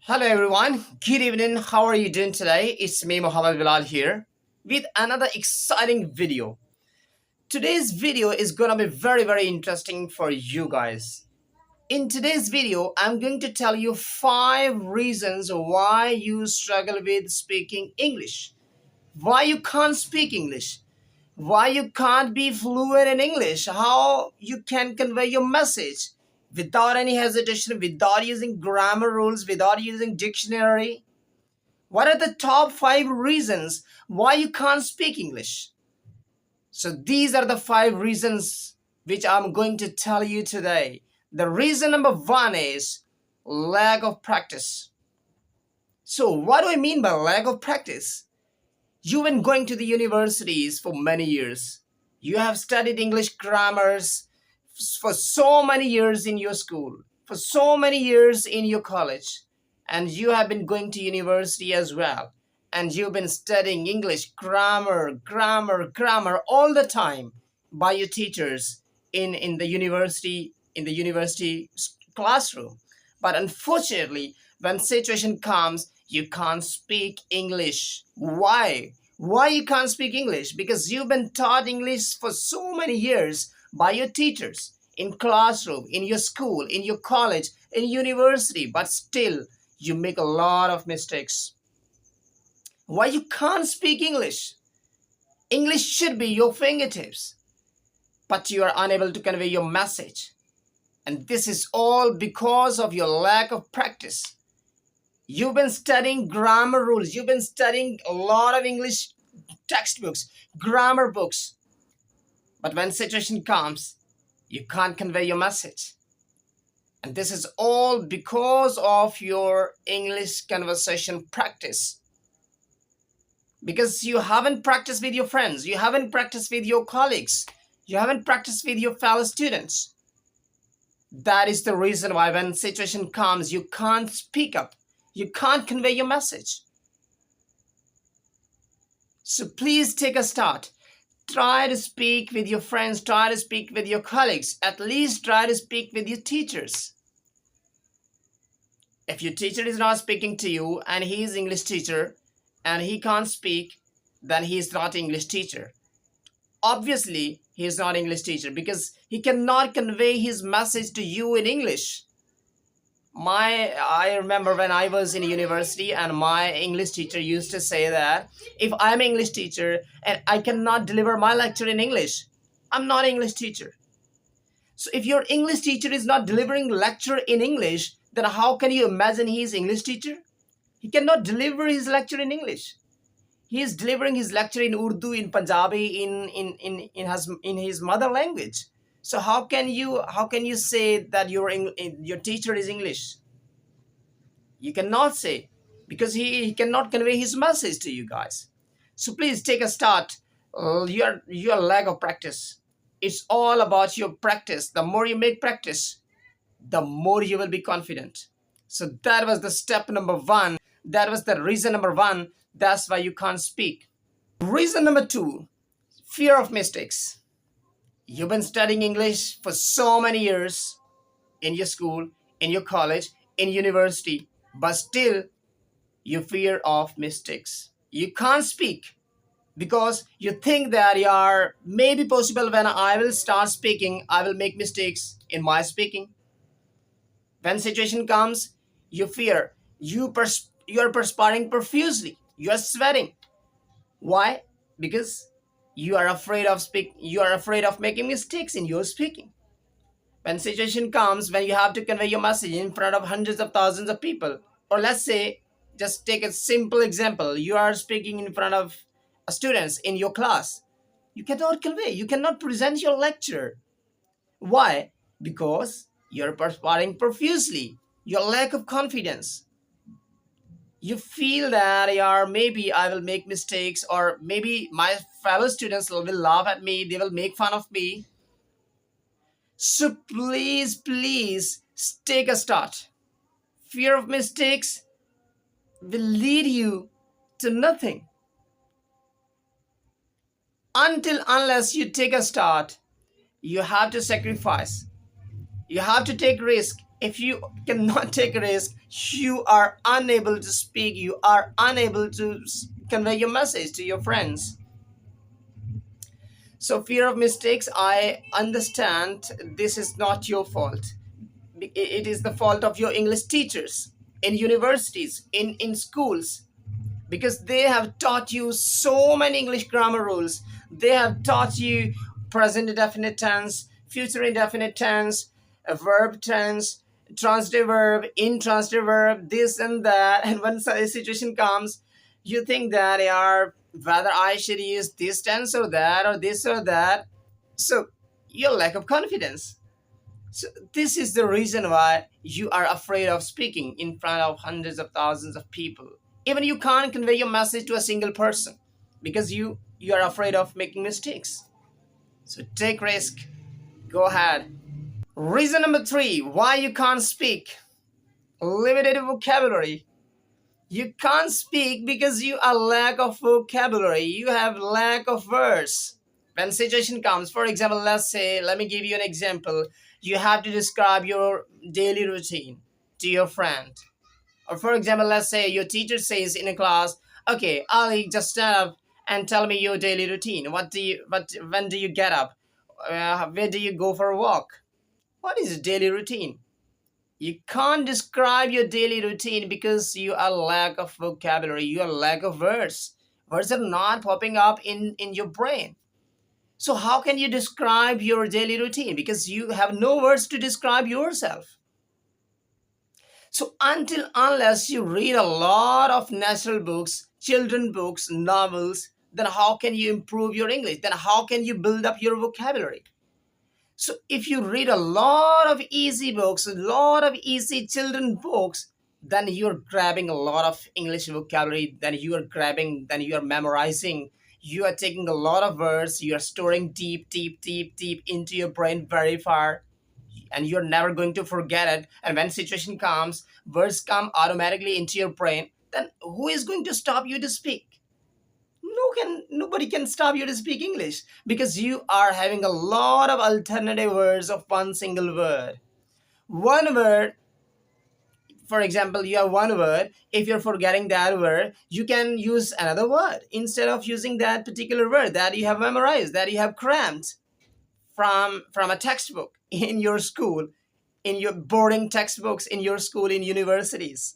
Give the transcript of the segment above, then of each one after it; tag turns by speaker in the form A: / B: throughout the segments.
A: Hello everyone, good evening. How are you doing today? It's me Muhammad Bilal here with another exciting video. Today's video is gonna be very interesting for you guys. In today's video, I'm going to tell you 5 reasons why you struggle with speaking English. Why you can't speak English. Why you can't be fluent in English. How you can convey your message without any hesitation, without using grammar rules, without using dictionary. What are the top 5 reasons why you can't speak English? So these are the 5 reasons which I'm going to tell you today. The reason number one is lack of practice. So what do I mean by lack of practice? You've been going to the universities for many years. You have studied English grammars for so many years in your school, for so many years in your college, and you have been going to university as well. And you've been studying English grammar all the time by your teachers in the university classroom. But unfortunately, when situation comes, you can't speak English. Why you can't speak English? Because you've been taught English for so many years by your teachers in classroom, in your school, in your college, in university, but still you make a lot of mistakes. Why you can't speak English? English should be your fingertips, but you are unable to convey your message. And this is all because of your lack of practice. You've been studying grammar rules. You've been studying a lot of English textbooks, grammar books. But when situation comes, you can't convey your message. And this is all because of your English conversation practice. Because you haven't practiced with your friends, you haven't practiced with your colleagues, you haven't practiced with your fellow students. That is the reason why when situation comes, you can't speak up. You can't convey your message. So please take a start. Try to speak with your friends. Try to speak with your colleagues. At least try to speak with your teachers. If your teacher is not speaking to you and he is English teacher and he can't speak, then he is not English teacher. Obviously, he is not English teacher because he cannot convey his message to you in English. I remember when I was in university and my English teacher used to say that if I'm an English teacher and I cannot deliver my lecture in English, I'm not an English teacher. So if your English teacher is not delivering lecture in English, then how can you imagine he is English teacher? He cannot deliver his lecture in English. He is delivering his lecture in Urdu, in Punjabi, in his mother language. So how can you say that your teacher is English? You cannot say, because he cannot convey his message to you guys. So please take a start. Your lack of practice. It's all about your practice. The more you make practice, the more you will be confident. So that was the step number one. That was the reason number one. That's why you can't speak. Reason number two, fear of mistakes. You've been studying English for so many years in your school, in your college, in university, but still you fear of mistakes. You can't speak because you think that are maybe possible when I will start speaking, I will make mistakes in my speaking. When situation comes, you fear. You are perspiring profusely. You are sweating. Why? Because you are afraid of making mistakes in your speaking. When situation comes when you have to convey your message in front of hundreds of thousands of people, or let's say, just take a simple example, you are speaking in front of students in your class, you cannot convey, you cannot present your lecture. Why? Because you're perspiring profusely, your lack of confidence. You feel that yeah, maybe I will make mistakes, or maybe my fellow students will laugh at me, they will make fun of me. So please take a start. Fear of mistakes will lead you to nothing. Until unless you take a start, you have to sacrifice. You have to take risk. If you cannot take a risk, you are unable to speak, you are unable to convey your message to your friends. So fear of mistakes, I understand this is not your fault. It is the fault of your English teachers in universities, in schools, because they have taught you so many English grammar rules. They have taught you present indefinite tense, future indefinite tense, a verb tense, transitive verb, intransitive verb, this and that. And when a situation comes, you think that are whether I should use this tense or that or this or that. So your lack of confidence. So this is the reason why you are afraid of speaking in front of hundreds of thousands of people. Even you can't convey your message to a single person because you are afraid of making mistakes. So take risk. Go ahead. Reason number 3 why you can't speak. Limited vocabulary. You can't speak because you are lack of vocabulary. You have lack of words. When situation comes, for example, let me give you an example. You have to describe your daily routine to your friend. Or for example, let's say your teacher says in a class, okay, Ali, just stand up and tell me your daily routine. When do you get up? Where do you go for a walk? What is your daily routine? You can't describe your daily routine because you are lack of vocabulary, you are lack of words. Words are not popping up in your brain. So how can you describe your daily routine? Because you have no words to describe yourself. So until unless you read a lot of natural books, children books, novels, then how can you improve your English? Then how can you build up your vocabulary? So if you read a lot of easy books, a lot of easy children books, then you're grabbing a lot of English vocabulary, then you are memorizing, you are taking a lot of words, you are storing deep, deep, deep, deep into your brain very far, and you're never going to forget it. And when situation comes, words come automatically into your brain, then who is going to stop you to speak? Nobody can stop you to speak English because you are having a lot of alternative words of one single word. One word, for example, you have one word. If you're forgetting that word, you can use another word instead of using that particular word that you have memorized, that you have crammed from a textbook in your school, in your boarding textbooks in your school, in universities.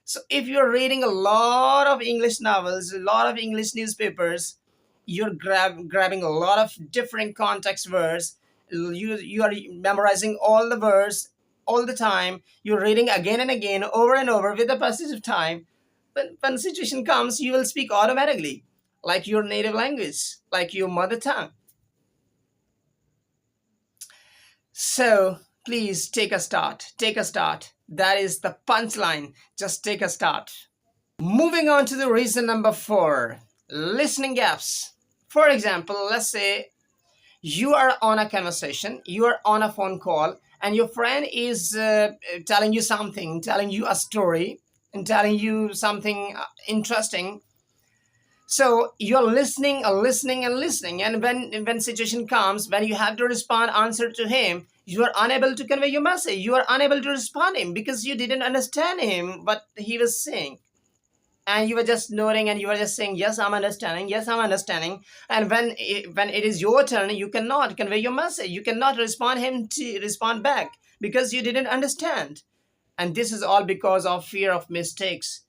A: So if you're reading a lot of English novels, a lot of English newspapers, you're grabbing a lot of different context words. You are memorizing all the words all the time. You're reading again and again, over and over with the passage of time. But when situation comes, you will speak automatically, like your native language, like your mother tongue. So please take a start. Take a start. That is the punchline. Just take a start. Moving on to the reason number 4 listening gaps. For example, let's say you are on a conversation, you are on a phone call, and your friend is telling you something, telling you a story, and telling you something interesting. So you're listening, listening, and listening. And when situation comes, when you have to respond, answer to him, you are unable to convey your message. You are unable to respond him because you didn't understand him what he was saying, and you were just nodding and you were just saying, yes, I'm understanding, yes, I'm understanding. And when it is your turn, you cannot convey your message, you cannot respond him to respond back because you didn't understand. And this is all because of fear of mistakes,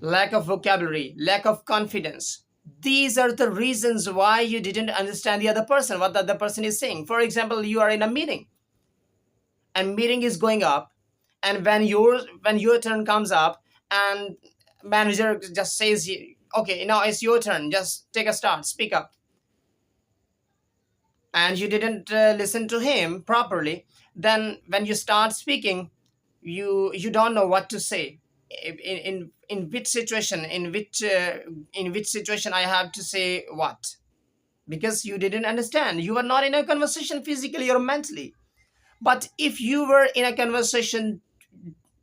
A: lack of vocabulary, lack of confidence. These are the reasons why you didn't understand the other person, what the other person is saying. For example, you are in a meeting and meeting is going up, and when your turn comes up, and manager just says, okay, now it's your turn, just take a start, speak up, and you didn't listen to him properly, then when you start speaking, you don't know what to say. In which situation, in which situation I have to say what, because you didn't understand. You are not in a conversation physically or mentally. But if you were in a conversation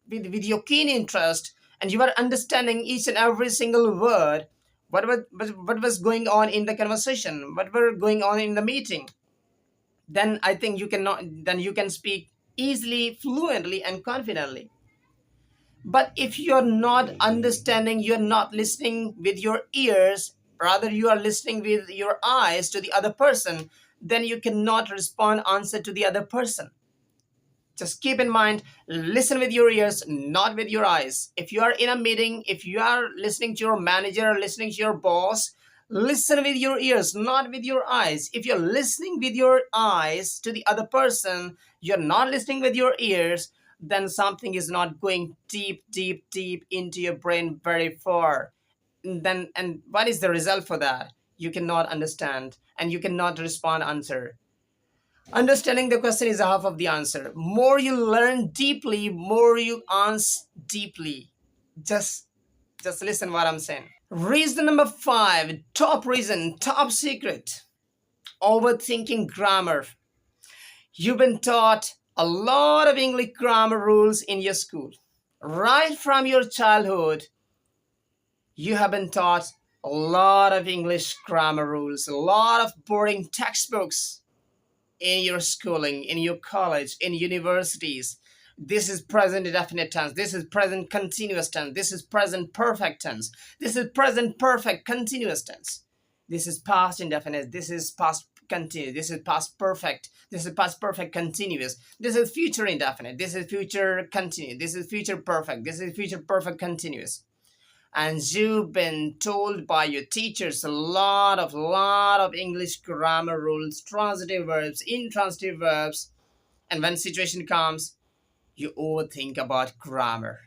A: with your keen interest, and you were understanding each and every single word, what was going on in the conversation, what were going on in the meeting, then I think you can speak easily, fluently, and confidently. But if you're not understanding, you're not listening with your ears, rather you are listening with your eyes to the other person, then you cannot respond answer to the other person. Just keep in mind, listen with your ears, not with your eyes. If you are in a meeting, if you are listening to your manager, listening to your boss, listen with your ears, not with your eyes. If you're listening with your eyes to the other person, you're not listening with your ears, then something is not going deep, deep, deep into your brain very far. And what is the result for that? You cannot understand and you cannot respond answer. Understanding the question is half of the answer. More you learn deeply, more you answer deeply. Just just listen what I'm saying. Reason number 5, top reason, top secret. Overthinking grammar. You've been taught a lot of English grammar rules in your school. Right from your childhood, you have been taught a lot of English grammar rules, a lot of boring textbooks in your schooling, in your college, in universities. This is present indefinite tense. This is present continuous tense. This is present perfect tense. This is present perfect continuous tense. This is past indefinite. This is past continuous. This is past perfect. This is past perfect continuous. This is future indefinite. This is future continuous. This is future perfect. This is future perfect continuous. And you've been told by your teachers a lot of English grammar rules, transitive verbs, intransitive verbs, and when situation comes, you overthink about grammar.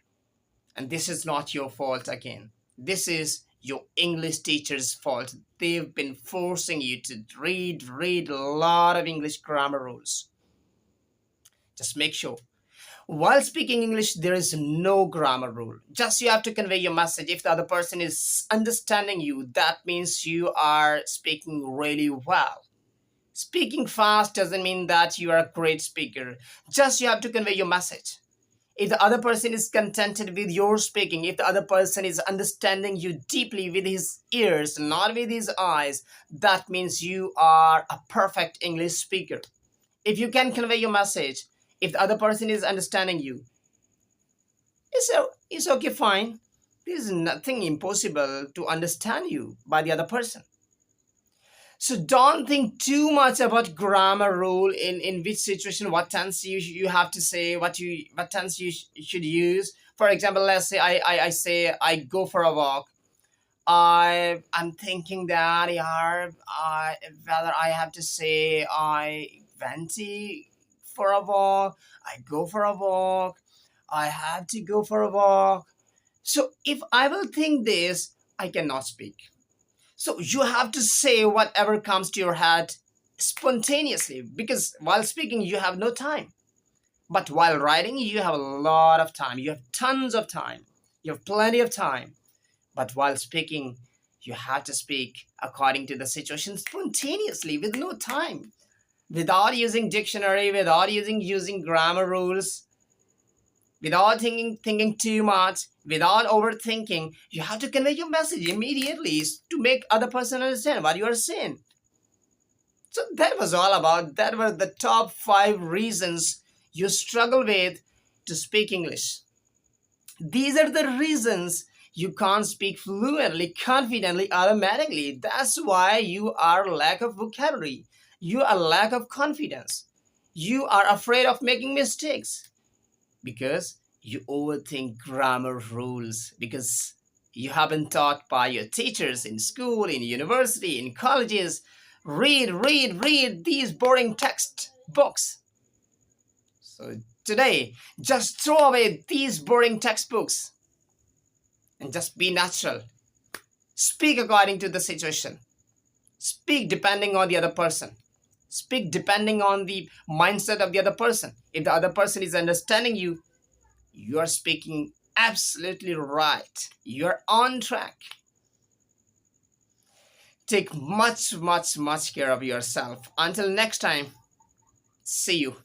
A: And this is not your fault again. This is your English teacher's fault. They've been forcing you to read a lot of English grammar rules. Just make sure while speaking English, there is no grammar rule. Just you have to convey your message. If the other person is understanding you, that means you are speaking really well. Speaking fast doesn't mean that you are a great speaker. Just you have to convey your message. If the other person is contented with your speaking, if the other person is understanding you deeply with his ears, not with his eyes, that means you are a perfect English speaker. If you can convey your message, if the other person is understanding you, it's okay, fine. There's nothing impossible to understand you by the other person. So don't think too much about grammar rule in which situation, what tense you have to say, what tense should use. For example, let's say I say I go for a walk. I'm thinking that whether I have to say I went for a walk, I go for a walk, I have to go for a walk. So if I will think this, I cannot speak. So you have to say whatever comes to your head spontaneously, because while speaking you have no time. But while writing you have a lot of time. You have tons of time. You have plenty of time. But while speaking, you have to speak according to the situation spontaneously with no time, without using dictionary, without using grammar rules, without thinking too much, without overthinking. You have to convey your message immediately to make other person understand what you are saying. So that was all about. That were the top 5 reasons you struggle with to speak English. These are the reasons you can't speak fluently, confidently, automatically. That's why you are lack of vocabulary. You are lack of confidence. You are afraid of making mistakes because you overthink grammar rules, because you have been taught by your teachers in school, in university, in colleges. Read these boring textbooks. So today, just throw away these boring textbooks and just be natural. Speak according to the situation. Speak depending on the other person. Speak depending on the mindset of the other person. If the other person is understanding you, you are speaking absolutely right. You're on track. Take much care of yourself. Until next time, see you.